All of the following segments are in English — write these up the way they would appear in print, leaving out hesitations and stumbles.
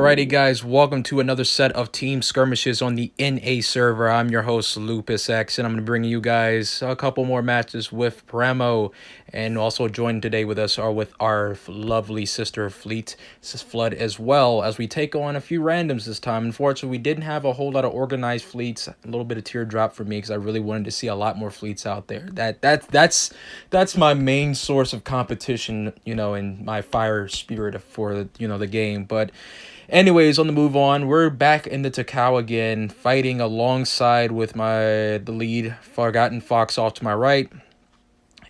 Alrighty, guys, welcome to another set of team skirmishes on the NA server. I'm your host, Lupus X, and I'm going to bring you guys a couple more matches with Pramo. And also joined today with us are with our lovely sister Fleet, Flood, as well, as we take on a few randoms this time. Unfortunately, we didn't have a whole lot of organized fleets. A little bit of teardrop for me because I really wanted to see a lot more fleets out there. That's my main source of competition, in my fire spirit for the game. But anyways, on the move on, we're back in the Takao again, fighting alongside with the lead Forgotten Fox off to my right.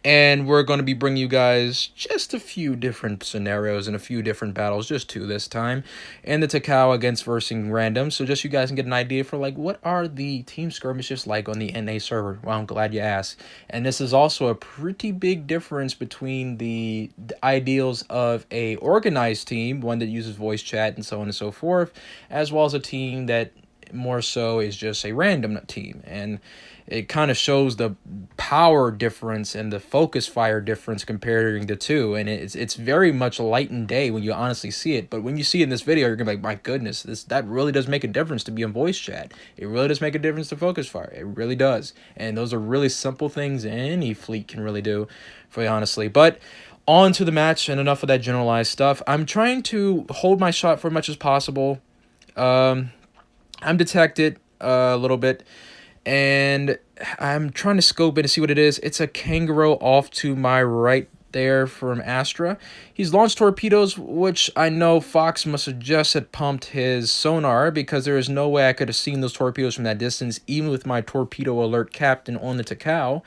And we're going to be bringing you guys just a few different scenarios and a few different battles, just two this time, in the Takao against versing random. So just you guys can get an idea for what are the team skirmishes like on the NA server. Well, I'm glad you asked. And this is also a pretty big difference between the ideals of a organized team, one that uses voice chat and so on and so forth, as well as a team that more so is just a random team. And it kind of shows the power difference and the focus fire difference comparing the two, and it's very much light and day when you honestly see it. But when you see it in this video, you're gonna be like, my goodness, that really does make a difference to be on voice chat. It really does make a difference to focus fire. It really does. And those are really simple things any fleet can really do, for you honestly. But on to the match, and enough of that generalized stuff. I'm trying to hold my shot for as much as possible. I'm detected a little bit, and I'm trying to scope it and see what it is. It's a kangaroo off to my right there from Astra. He's launched torpedoes, which I know Fox must have just had pumped his sonar, because there is no way I could have seen those torpedoes from that distance, even with my torpedo alert captain on the Takao.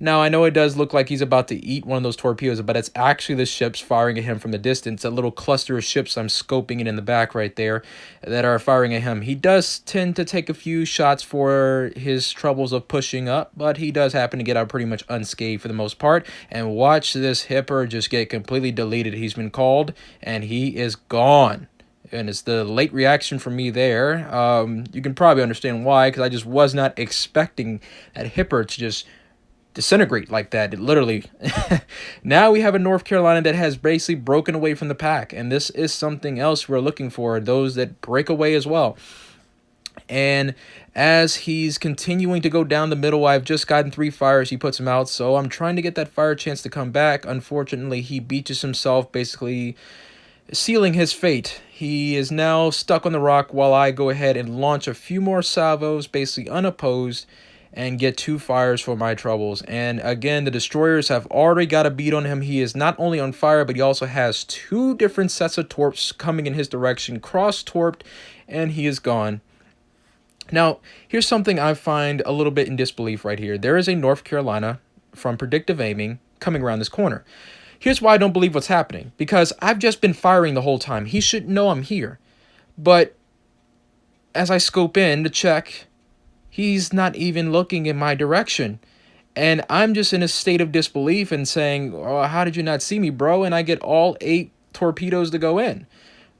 Now, I know it does look like he's about to eat one of those torpedoes, but it's actually the ships firing at him from the distance. A little cluster of ships, I'm scoping it in the back right there, that are firing at him. He does tend to take a few shots for his troubles of pushing up, but he does happen to get out pretty much unscathed for the most part. And watch this Hipper just get completely deleted. He's been called, and he is gone. And it's the late reaction from me there. You can probably understand why, because I just was not expecting that Hipper to just disintegrate like that. It literally now we have a North Carolina that has basically broken away from the pack, and this is something else we're looking for, those that break away as well. And as he's continuing to go down the middle, I've just gotten 3 fires. He puts him out, so I'm trying to get that fire chance to come back. Unfortunately, he beaches himself, basically sealing his fate. He is now stuck on the rock while I go ahead and launch a few more salvos, basically unopposed, and get 2 fires for my troubles. And again, the destroyers have already got a beat on him. He is not only on fire, but he also has 2 different sets of torps coming in his direction, cross-torped, and he is gone. Now, here's something I find a little bit in disbelief right here. There is a North Carolina from predictive aiming coming around this corner. Here's why I don't believe what's happening, because I've just been firing the whole time. He should know I'm here. But as I scope in to check, he's not even looking in my direction. And I'm just in a state of disbelief and saying, oh, how did you not see me, bro? And I get all 8 torpedoes to go in.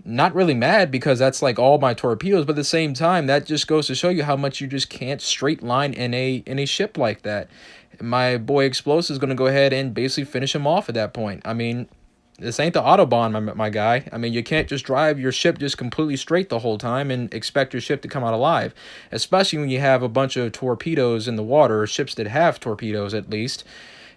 Not really mad, because that's like all my torpedoes, but at the same time, that just goes to show you how much you just can't straight line in a ship like that. My boy Explosive is going to go ahead and basically finish him off at that point. I mean, this ain't the Autobahn, my guy. I mean, you can't just drive your ship just completely straight the whole time and expect your ship to come out alive, especially when you have a bunch of torpedoes in the water, or ships that have torpedoes at least.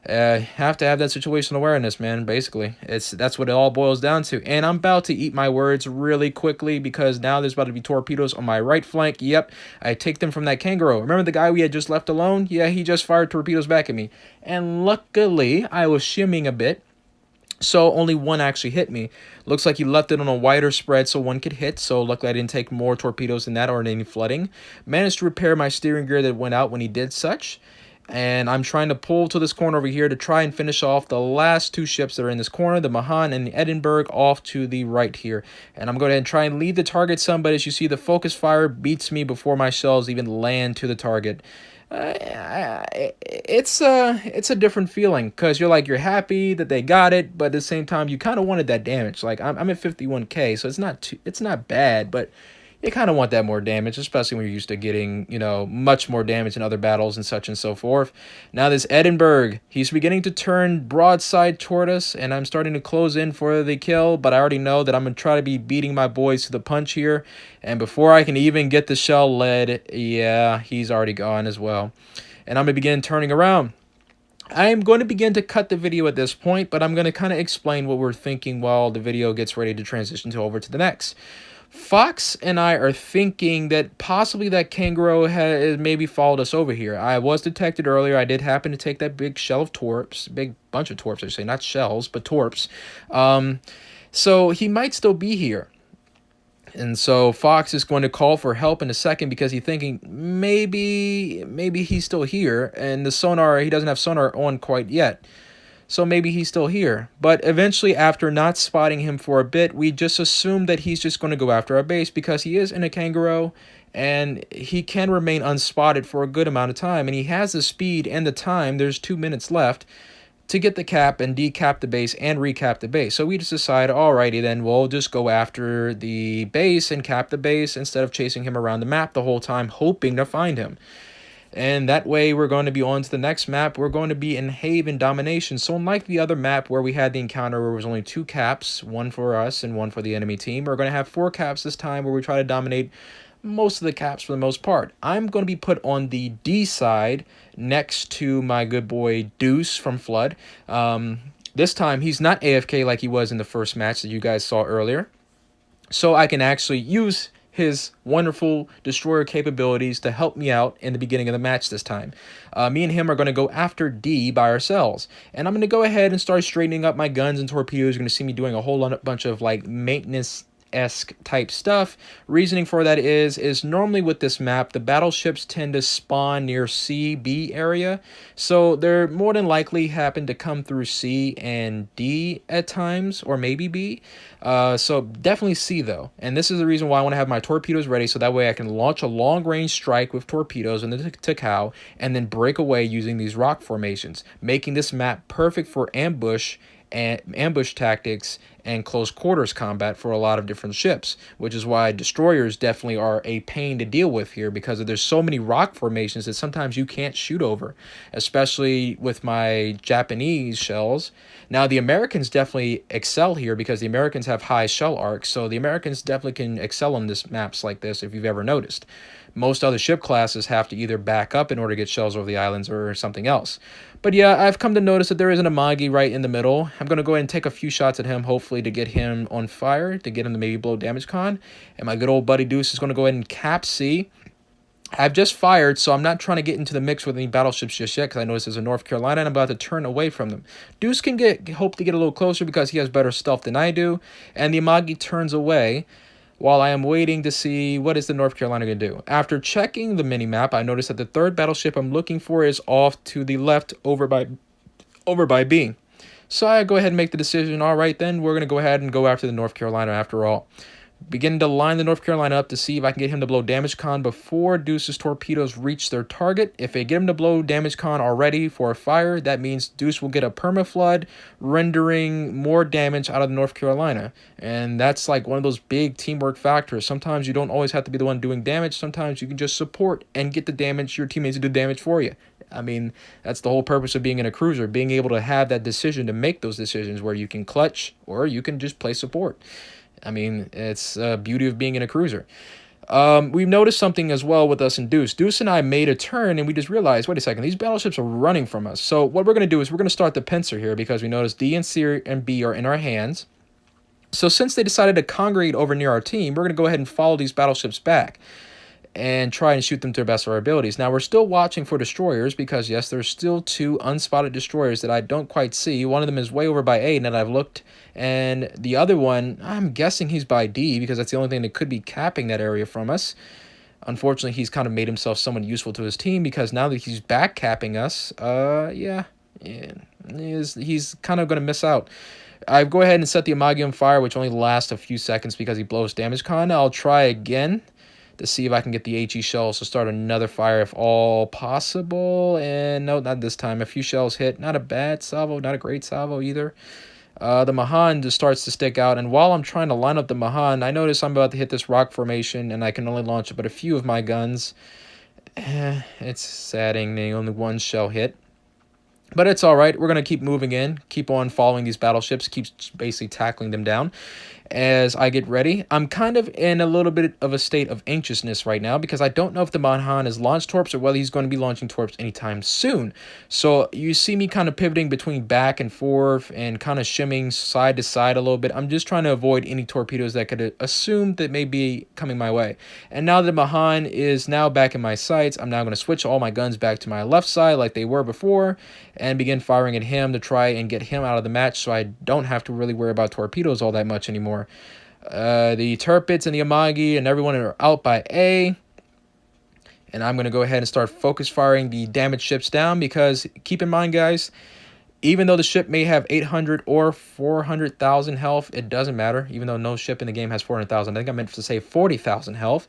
Have to have that situational awareness, man, basically. That's what it all boils down to. And I'm about to eat my words really quickly, because now there's about to be torpedoes on my right flank. Yep, I take them from that kangaroo. Remember the guy we had just left alone? Yeah, he just fired torpedoes back at me. And luckily, I was shimming a bit, so only one actually hit me. Looks like he left it on a wider spread so one could hit, so luckily I didn't take more torpedoes than that or any flooding. Managed to repair my steering gear that went out when he did such. And I'm trying to pull to this corner over here to try and finish off the last 2 ships that are in this corner, the Mahan and the Edinburgh, off to the right here. And I'm going to try and lead the target some, but as you see, the focus fire beats me before my shells even land to the target. It's a different feeling, because you're happy that they got it, but at the same time you kind of wanted that damage. Like I'm at 51k, so it's not bad, but you kind of want that more damage, especially when you're used to getting, you know, much more damage in other battles and such and so forth. Now this Edinburgh, he's beginning to turn broadside toward us, and I'm starting to close in for the kill, but I already know that I'm going to try to be beating my boys to the punch here. And before I can even get the shell led, yeah, he's already gone as well. And I'm going to begin turning around. I am going to begin to cut the video at this point, but I'm going to kind of explain what we're thinking while the video gets ready to transition to over to the next. Fox and I are thinking that possibly that kangaroo has maybe followed us over here. I was detected earlier. I did happen to take that big shell of torps, big bunch of torps, I say, not shells, but torps. So he might still be here. And so Fox is going to call for help in a second because he's thinking maybe he's still here, and the sonar, he doesn't have sonar on quite yet. So maybe he's still here. But eventually, after not spotting him for a bit, we just assume that he's just going to go after our base because he is in a kangaroo and he can remain unspotted for a good amount of time. And he has the speed and the time, there's 2 minutes left, to get the cap and decap the base and recap the base. So we just decide, alrighty then, we'll just go after the base and cap the base instead of chasing him around the map the whole time, hoping to find him. And that way we're going to be on to the next map. We're going to be in Haven Domination. So unlike the other map where we had the encounter where it was only 2 caps, one for us and one for the enemy team, we're going to have 4 caps this time where we try to dominate most of the caps for the most part. I'm going to be put on the D side next to my good boy Deuce from Flood. This time he's not AFK like he was in the first match that you guys saw earlier. So I can actually use his wonderful destroyer capabilities to help me out in the beginning of the match this time. Me and him are going to go after D by ourselves. And I'm going to go ahead and start straightening up my guns and torpedoes. You're going to see me doing a whole bunch of like maintenance-esque type stuff. Reasoning for that is normally with this map, the battleships tend to spawn near C, B area. So they're more than likely happen to come through C and D at times, or maybe B. So definitely C though. And this is the reason why I want to have my torpedoes ready, so that way I can launch a long-range strike with torpedoes in the Takao and then break away using these rock formations, making this map perfect for ambush and ambush tactics and close quarters combat for a lot of different ships, which is why destroyers definitely are a pain to deal with here, because there's so many rock formations that sometimes you can't shoot over, especially with my Japanese shells. Now the Americans definitely excel here because the Americans have high shell arcs, so the Americans definitely can excel on this maps like this if you've ever noticed. Most other ship classes have to either back up in order to get shells over the islands or something else. But yeah, I've come to notice that there is an Amagi right in the middle. I'm going to go ahead and take a few shots at him, hopefully to get him on fire, to get him to maybe blow damage con. And my good old buddy Deuce is going to go ahead and cap C. I've just fired, so I'm not trying to get into the mix with any battleships just yet, because I notice there's a North Carolina, and I'm about to turn away from them. Deuce can hope to get a little closer because he has better stealth than I do, and the Amagi turns away while I am waiting to see what is the North Carolina going to do. After checking the mini-map, I noticed that the third battleship I'm looking for is off to the left over by B. So I go ahead and make the decision, all right then, we're going to go ahead and go after the North Carolina after all. Beginning to line the North Carolina up to see if I can get him to blow damage con before Deuce's torpedoes reach their target. If they get him to blow damage con already for a fire, that means Deuce will get a permaflood, rendering more damage out of the North Carolina. And that's like one of those big teamwork factors. Sometimes you don't always have to be the one doing damage. Sometimes you can just support and get the damage, your teammates to do damage for you. I mean, that's the whole purpose of being in a cruiser, being able to have that decision, to make those decisions where you can clutch or you can just play support. I mean, it's the beauty of being in a cruiser. We've noticed something as well with us and Deuce. Deuce and I made a turn, and we just realized, wait a second, these battleships are running from us. So what we're going to do is we're going to start the pincer here, because we noticed D and C and B are in our hands. So since they decided to congregate over near our team, we're going to go ahead and follow these battleships back and try and shoot them to the best of our abilities. Now, we're still watching for destroyers because, yes, there's still 2 unspotted destroyers that I don't quite see. One of them is way over by A, and I've looked, and the other one, I'm guessing he's by D because that's the only thing that could be capping that area from us. Unfortunately, he's kind of made himself somewhat useful to his team, because now that he's back capping us, he's kind of going to miss out. I go ahead and set the Amagi on fire, which only lasts a few seconds because he blows damage con. I'll try again to see if I can get the HE shells to start another fire if all possible. And no, not this time. A few shells hit. Not a bad salvo, not a great salvo either. The Mahan just starts to stick out, and while I'm trying to line up the Mahan, I notice I'm about to hit this rock formation, and I can only launch but a few of my guns. It's saddening, only one shell hit. But it's all right. We're going to keep moving in, keep on following these battleships, keep basically tackling them down as I get ready. I'm kind of in a little bit of a state of anxiousness right now because I don't know if the Mahan has launched torps or whether he's going to be launching torps anytime soon. So you see me kind of pivoting between back and forth and kind of shimming side to side a little bit. I'm just trying to avoid any torpedoes that could assume that may be coming my way. And now that Mahan is now back in my sights, I'm now going to switch all my guns back to my left side like they were before and begin firing at him to try and get him out of the match so I don't have to really worry about torpedoes all that much anymore. The Turpits and the Amagi and everyone are out by A. And I'm going to go ahead and start focus firing the damaged ships down because keep in mind, guys, even though the ship may have 800 or 400,000 health, it doesn't matter. Even though no ship in the game has 400,000. I think I meant to say 40,000 health.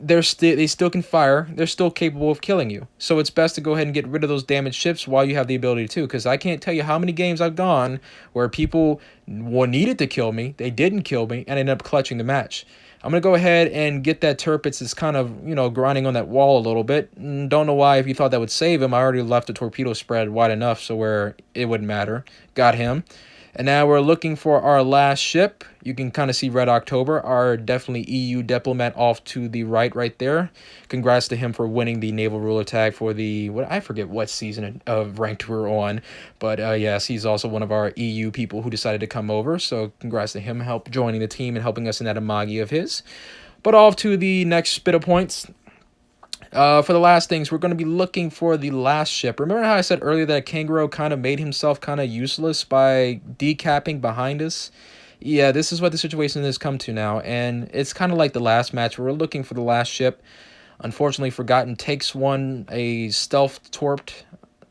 They still can fire. They're still capable of killing you. So it's best to go ahead and get rid of those damaged ships while you have the ability to. Because I can't tell you how many games I've gone where people needed to kill me. They didn't kill me and ended up clutching the match. I'm going to go ahead and get that Turpitz is kind of, grinding on that wall a little bit. Don't know why if you thought that would save him. I already left the torpedo spread wide enough so where it wouldn't matter. Got him. And now we're looking for our last ship. You can kind of see Red October, our definitely EU diplomat off to the right there. Congrats to him for winning the Naval Ruler tag for the, I forget what season of ranked we're on. But yes, he's also one of our EU people who decided to come over. So congrats to him joining the team and helping us in that Amagi of his. But off to the next bit of points. For the last things, we're going to be looking for the last ship. Remember how I said earlier that Kangaroo kind of made himself kind of useless by decapping behind us? Yeah, this is what the situation has come to now, and it's kind of like the last match where we're looking for the last ship. Unfortunately, Forgotten takes one, a stealth torped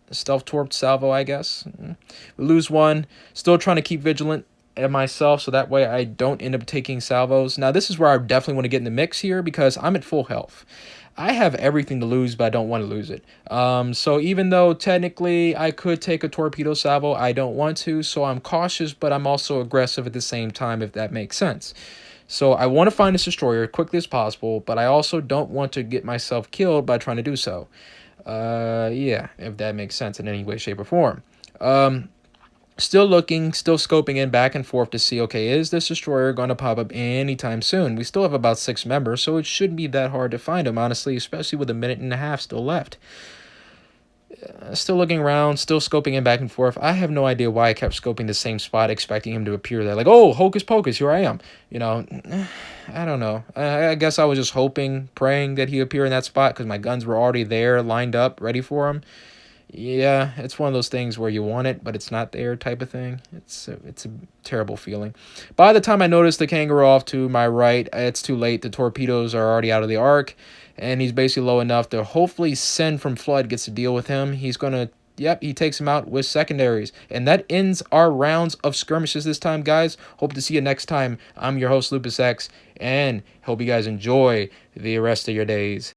salvo, I guess. We lose one. Still trying to keep vigilant at myself so that way I don't end up taking salvos. Now, this is where I definitely want to get in the mix here because I'm at full health. I have everything to lose, but I don't want to lose it. So even though technically I could take a torpedo salvo, I don't want to. So I'm cautious, but I'm also aggressive at the same time, if that makes sense. So I want to find this destroyer as quickly as possible, but I also don't want to get myself killed by trying to do so. Yeah, if that makes sense in any way, shape, or form. Still looking, still scoping in back and forth to see, okay, is this destroyer going to pop up anytime soon? We still have about 6 members, so it shouldn't be that hard to find him, honestly, especially with a minute and a half still left. Still looking around, still scoping in back and forth. I have no idea why I kept scoping the same spot, expecting him to appear there. Like, oh, hocus pocus, here I am. I don't know. I guess I was just hoping, praying that he appear in that spot because my guns were already there, lined up, ready for him. Yeah, it's one of those things where you want it, but it's not there type of thing. It's a terrible feeling. By the time I notice the Kangaroo off to my right, it's too late. The torpedoes are already out of the arc, and he's basically low enough to hopefully Sen from Flood gets to deal with him. He's going to, yep, he takes him out with secondaries. And that ends our rounds of skirmishes this time, guys. Hope to see you next time. I'm your host, Lupus X, and hope you guys enjoy the rest of your days.